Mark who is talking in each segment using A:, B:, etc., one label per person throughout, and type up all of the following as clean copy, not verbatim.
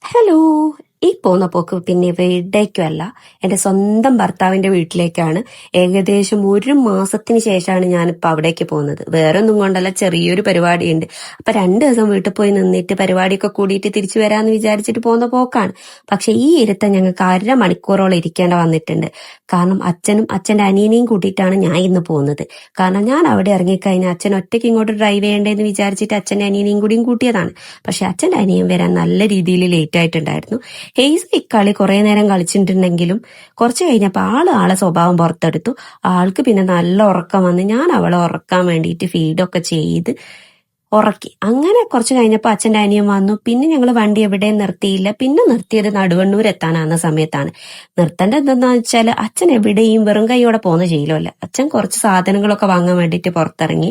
A: Hello. ഈ പോകുന്ന പോക്ക് പിന്നെ എവിടേക്കുമല്ല, എന്റെ സ്വന്തം ഭർത്താവിന്റെ വീട്ടിലേക്കാണ്. ഏകദേശം 1 മാസത്തിന് ശേഷമാണ് ഞാനിപ്പോ അവിടേക്ക് പോകുന്നത്. വേറെ ഒന്നും കൊണ്ടല്ല, ചെറിയൊരു പരിപാടിയുണ്ട്. അപ്പൊ 2 ദിവസം വീട്ടിൽ പോയി നിന്നിട്ട് പരിപാടിയൊക്കെ കൂടിയിട്ട് തിരിച്ചു വരാന്ന് വിചാരിച്ചിട്ട് പോകുന്ന പോക്കാണ്. പക്ഷെ ഈ ഇരുത്തം ഞങ്ങൾക്ക് 1/2 മണിക്കൂറോളം ഇരിക്കേണ്ട വന്നിട്ടുണ്ട്. കാരണം അച്ഛനും അച്ഛന്റെ അനിയനെയും കൂട്ടിയിട്ടാണ് ഞാൻ ഇന്ന് പോകുന്നത്. കാരണം ഞാൻ അവിടെ ഇറങ്ങിക്കഴിഞ്ഞാൽ അച്ഛൻ ഒറ്റയ്ക്ക് ഇങ്ങോട്ട് ഡ്രൈവ് ചെയ്യേണ്ടതെന്ന് വിചാരിച്ചിട്ട് അച്ഛന്റെ അനിയനെയും കൂടിയും കൂട്ടിയതാണ്. പക്ഷെ അച്ഛന്റെ അനിയൻ വരാൻ നല്ല രീതിയിൽ ലേറ്റ് ആയിട്ടുണ്ടായിരുന്നു. ഹെയ്സ് ഇക്കളി കുറെ നേരം കളിച്ചിട്ടുണ്ടെങ്കിലും കുറച്ച് കഴിഞ്ഞപ്പോൾ ആളെ സ്വഭാവം പുറത്തെടുത്തു. ആൾക്ക് പിന്നെ നല്ല ഉറക്കം വന്ന് ഞാൻ അവളെ ഉറക്കാൻ വേണ്ടിയിട്ട് ഫീഡൊക്കെ ചെയ്ത് ഉറക്കി. അങ്ങനെ കുറച്ച് കഴിഞ്ഞപ്പോൾ അച്ഛൻ്റെ അനിയൻ വന്നു. പിന്നെ ഞങ്ങൾ വണ്ടി എവിടെയും നിർത്തിയില്ല. പിന്നെ നിർത്തിയത് നടുവണ്ണൂർ എത്താനാകുന്ന സമയത്താണ്. നിർത്തേണ്ടത് എന്തെന്ന് വെച്ചാൽ അച്ഛൻ എവിടെയും വെറും കൈയോടെ പോകുന്ന ശീലമല്ല. അച്ഛൻ കുറച്ച് സാധനങ്ങളൊക്കെ വാങ്ങാൻ വേണ്ടിയിട്ട് പുറത്തിറങ്ങി.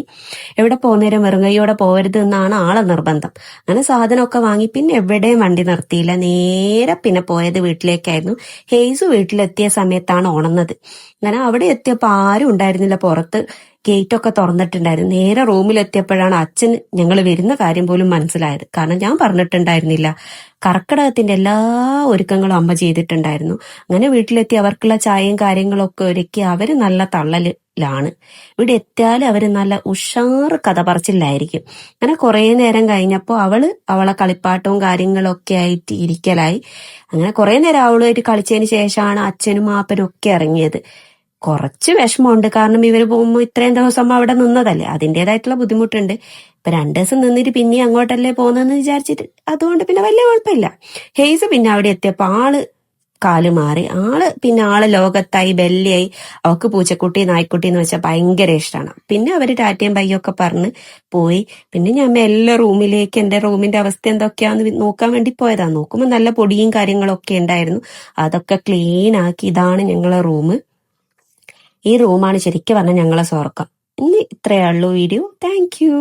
A: എവിടെ പോകുന്നേരം വെറും കൈയോടെ പോകരുത് എന്നാണ് ആളെ നിർബന്ധം. അങ്ങനെ സാധനമൊക്കെ വാങ്ങി പിന്നെ എവിടെയും വണ്ടി നിർത്തിയില്ല. നേരെ പിന്നെ പോയത് വീട്ടിലേക്കായിരുന്നു. ഹെയ്സു വീട്ടിലെത്തിയ സമയത്താണ് ഉണർന്നത്. അങ്ങനെ അവിടെ എത്തിയപ്പോൾ ആരും ഉണ്ടായിരുന്നില്ല പുറത്ത്. ഗേറ്റ് ഒക്കെ തുറന്നിട്ടുണ്ടായിരുന്നു. നേരെ റൂമിലെത്തിയപ്പോഴാണ് അച്ഛൻ ഞങ്ങൾ വരുന്ന കാര്യം പോലും മനസ്സിലായത്. കാരണം ഞാൻ പറഞ്ഞിട്ടുണ്ടായിരുന്നില്ല. കർക്കിടകത്തിന്റെ എല്ലാ ഒരുക്കങ്ങളും അമ്മ ചെയ്തിട്ടുണ്ടായിരുന്നു. അങ്ങനെ വീട്ടിലെത്തി അവർക്കുള്ള ചായയും കാര്യങ്ങളൊക്കെ ഒരുക്കി അവര് നല്ല തള്ളലിലാണ്. ഇവിടെ എത്തിയാലും അവര് നല്ല ഉഷാറ് കഥ പറച്ചിലായിരിക്കും. അങ്ങനെ കുറെ നേരം കഴിഞ്ഞപ്പോൾ അവളെ കളിപ്പാട്ടവും കാര്യങ്ങളൊക്കെ ആയിട്ട് ഇരിക്കലായി. അങ്ങനെ കുറെ നേരം അവളുമായിട്ട് കളിച്ചതിന് ശേഷമാണ് അച്ഛനും മാപ്പനും ഒക്കെ ഇറങ്ങിയത്. കുറച്ച് വിഷമമുണ്ട്, കാരണം ഇവര് പോകുമ്പോൾ ഇത്രയും ദിവസം അവിടെ നിന്നതല്ലേ, അതിൻ്റെതായിട്ടുള്ള ബുദ്ധിമുട്ടുണ്ട്. ഇപ്പൊ 2 ദിവസം നിന്നിട്ട് പിന്നെ അങ്ങോട്ടല്ലേ പോകുന്നതെന്ന് വിചാരിച്ചിട്ട് അതുകൊണ്ട് പിന്നെ വലിയ കുഴപ്പമില്ല. ഹെയ്സ് പിന്നെ അവിടെ എത്തിയപ്പോ കാല് മാറി. പിന്നെ ലോകത്തായി, ബെല്ലിയായി. അവക്ക് പൂച്ചക്കുട്ടി നായ്ക്കുട്ടി എന്ന് വെച്ചാൽ ഭയങ്കര ഇഷ്ടമാണ്. പിന്നെ അവര് ടാറ്റയും ബയ്യൊക്കെ പറഞ്ഞ് പോയി. പിന്നെ ഞാൻ എല്ലാ റൂമിലേക്ക്, എന്റെ റൂമിന്റെ അവസ്ഥ എന്തൊക്കെയാന്ന് നോക്കാൻ വേണ്ടി പോയതാ. നോക്കുമ്പോൾ നല്ല പൊടിയും കാര്യങ്ങളൊക്കെ ഉണ്ടായിരുന്നു. അതൊക്കെ ക്ലീൻ ആക്കി. ഇതാണ് ഞങ്ങളെ റൂം. ഈ റൂമാണ് ശരിക്കും പറഞ്ഞാൽ ഞങ്ങളെ സ്വർഗം. ഇനി ഇത്രയേ ഉള്ളൂ വീഡിയോ. Thank you.